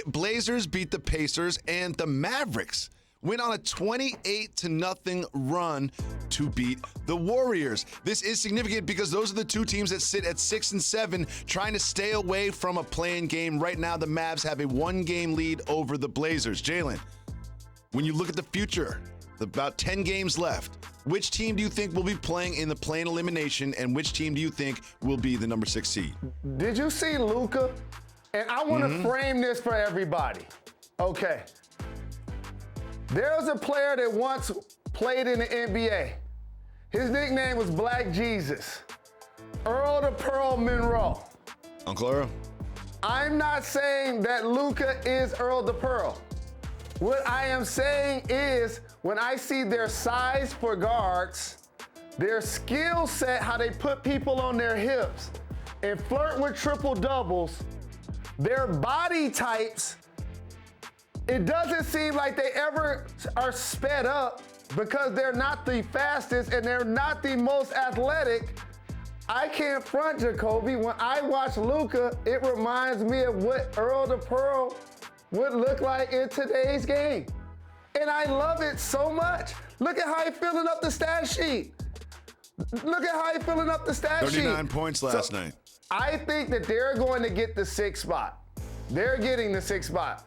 Blazers beat the Pacers, and the Mavericks went on a 28-0 run to beat the Warriors. This is significant because those are the two teams that sit at 6 and 7, trying to stay away from a play-in game. Right now, the Mavs have a one-game lead over the Blazers. Jalen, when you look at the future, about 10 games left, which team do you think will be playing in the play-in elimination, and which team do you think will be the number 6 seed? Did you see Luka? And I want to frame this for everybody. Okay. There's a player that once played in the NBA. His nickname was Black Jesus. Earl the Pearl Monroe. Uncle Earl? I'm not saying that Luka is Earl the Pearl. What I am saying is when I see their size for guards, their skill set, how they put people on their hips and flirt with triple doubles, their body types, it doesn't seem like they ever are sped up because they're not the fastest and they're not the most athletic. I can't front Jacoby. When I watch Luka, it reminds me of what Earl the Pearl would look like in today's game. And I love it so much. Look at how he's filling up the stat sheet. Look at how he's filling up the stat sheet. 39 points last night. I think that they're going to get the 6th spot. They're getting the 6th spot.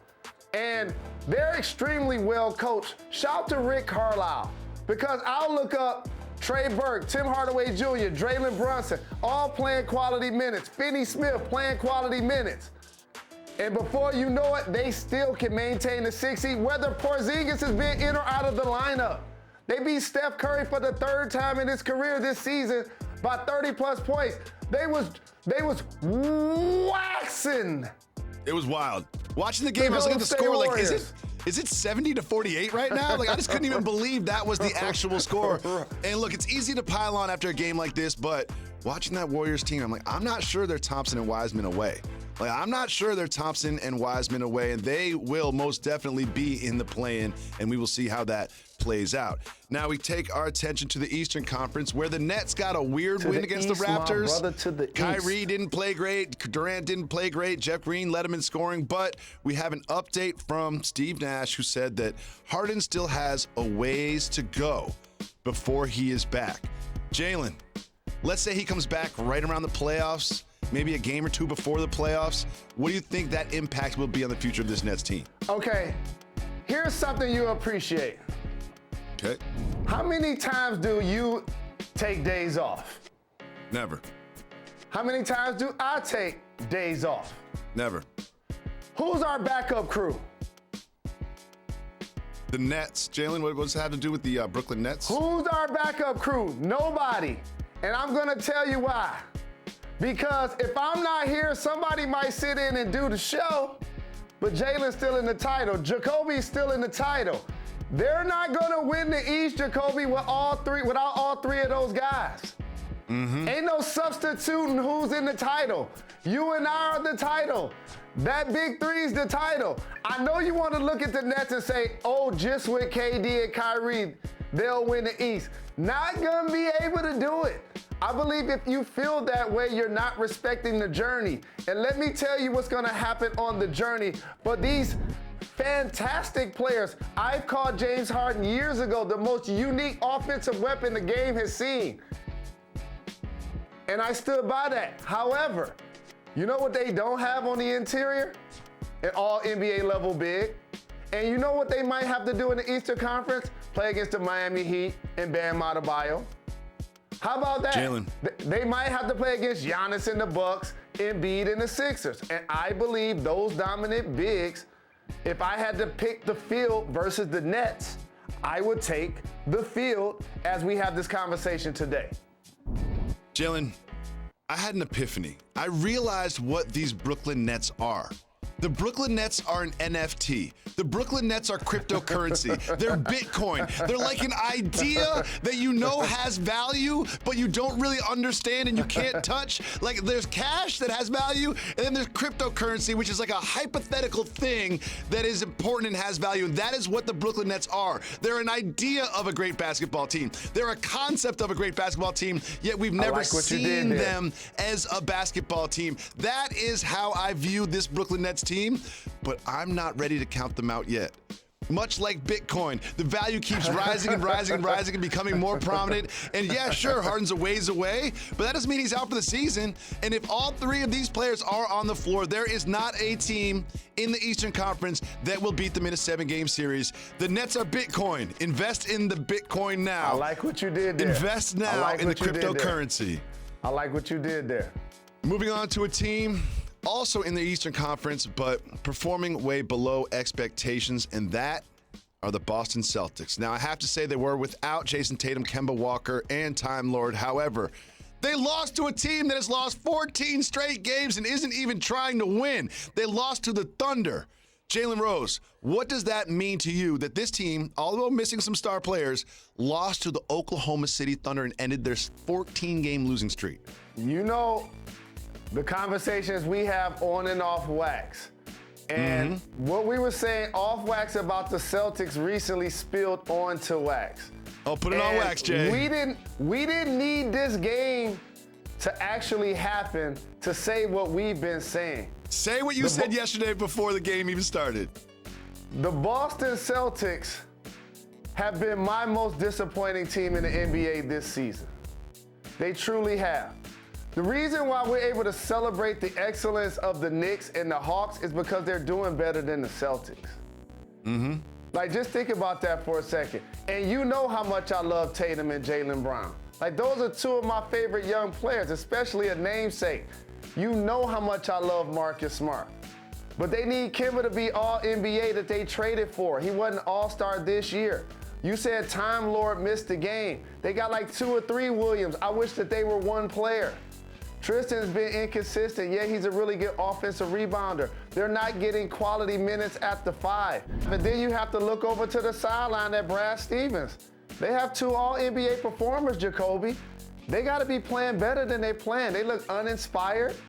And they're extremely well coached. Shout to Rick Carlisle, because I'll look up Trey Burke, Tim Hardaway Jr., Jalen Brunson, all playing quality minutes. Finney Smith playing quality minutes. And before you know it, they still can maintain the 6th seed, whether Porzingis has been in or out of the lineup. They beat Steph Curry for the 3rd time in his career this season by 30-plus points. They was waxing. It was wild. Watching the game, I was looking at the score like, is it 70-48 right now? Like, I just couldn't even believe that was the actual score. And look, it's easy to pile on after a game like this, but watching that Warriors team, I'm like, I'm not sure they're Thompson and Wiseman away. Like, I'm not sure they're Thompson and Wiseman away, and they will most definitely be in the play-in, and we will see how that plays out. Now we take our attention to the Eastern Conference, where the Nets got a weird win against the Raptors. My brother, to the Kyrie East. didn't play great. Durant didn't play great. Jeff Green led him in scoring, but we have an update from Steve Nash, who said that Harden still has a ways to go before he is back. Jalen, let's say he comes back right around the playoffs, maybe a game or two before the playoffs. What do you think that impact will be on the future of this Nets team? Okay, here's something you appreciate. Okay. How many times do you take days off? Never. How many times do I take days off? Never. Who's our backup crew? The Nets. Jalen, what does that have to do with the Brooklyn Nets? Who's our backup crew? Nobody. And I'm going to tell you why. Because if I'm not here, somebody might sit in and do the show, but Jalen's still in the title. Jacoby's still in the title. They're not going to win the East, Jacoby, without all three of those guys. Ain't no substituting who's in the title. You and I are the title. That big three's the title. I know you want to look at the Nets and say, oh, just with KD and Kyrie, they'll win the East. Not going to be able to do it. I believe if you feel that way, you're not respecting the journey. And let me tell you what's going to happen on the journey. But these fantastic players, I've called James Harden years ago the most unique offensive weapon the game has seen. And I stood by that. However, you know what they don't have on the interior? An all NBA level big. And you know what they might have to do in the Eastern Conference? Play against the Miami Heat and Bam Adebayo. How about that? Jalen. They might have to play against Giannis and the Bucks, Embiid and the Sixers. And I believe those dominant bigs, if I had to pick the field versus the Nets, I would take the field as we have this conversation today. Jalen, I had an epiphany. I realized what these Brooklyn Nets are. The Brooklyn Nets are an NFT. The Brooklyn Nets are cryptocurrency. They're Bitcoin. They're like an idea that you know has value, but you don't really understand and you can't touch. Like, there's cash that has value, and then there's cryptocurrency, which is like a hypothetical thing that is important and has value. And that is what the Brooklyn Nets are. They're an idea of a great basketball team. They're a concept of a great basketball team, yet we've never seen them as a basketball team. That is how I view this Brooklyn Nets team. team, but I'm not ready to count them out yet. Much like Bitcoin, the value keeps rising and rising and rising and becoming more prominent. And yeah, sure, Harden's a ways away, but that doesn't mean he's out for the season. And if all three of these players are on the floor, there is not a team in the Eastern Conference that will beat them in a 7-game series. The Nets are Bitcoin. Invest in the Bitcoin now. I like what you did there. Invest now in the cryptocurrency. I like what you did there. Moving on to a team also in the Eastern Conference, but performing way below expectations, and that are the Boston Celtics. Now, I have to say they were without Jason Tatum, Kemba Walker, and Time Lord. However, they lost to a team that has lost 14 straight games and isn't even trying to win. They lost to the Thunder. Jalen Rose, what does that mean to you that this team, although missing some star players, lost to the Oklahoma City Thunder and ended their 14-game losing streak? You know, the conversations we have on and off wax. And what we were saying off wax about the Celtics recently spilled onto wax. Oh, put it on wax, Jay. We didn't need this game to actually happen to say what we've been saying. Say what you said yesterday before the game even started. The Boston Celtics have been my most disappointing team in the NBA this season. They truly have. The reason why we're able to celebrate the excellence of the Knicks and the Hawks is because they're doing better than the Celtics. Like, just think about that for a second. And you know how much I love Tatum and Jaylen Brown. Like, those are two of my favorite young players, especially a namesake. You know how much I love Marcus Smart. But they need Kemba to be all NBA that they traded for. He wasn't all-star this year. You said Time Lord missed the game. They got like 2 or 3 Williams. I wish that they were one player. Tristan's been inconsistent. Yeah, he's a really good offensive rebounder. They're not getting quality minutes at the 5. But then you have to look over to the sideline at Brad Stevens. They have 2 All-NBA performers, Jacoby. They got to be playing better than they playing. They look uninspired.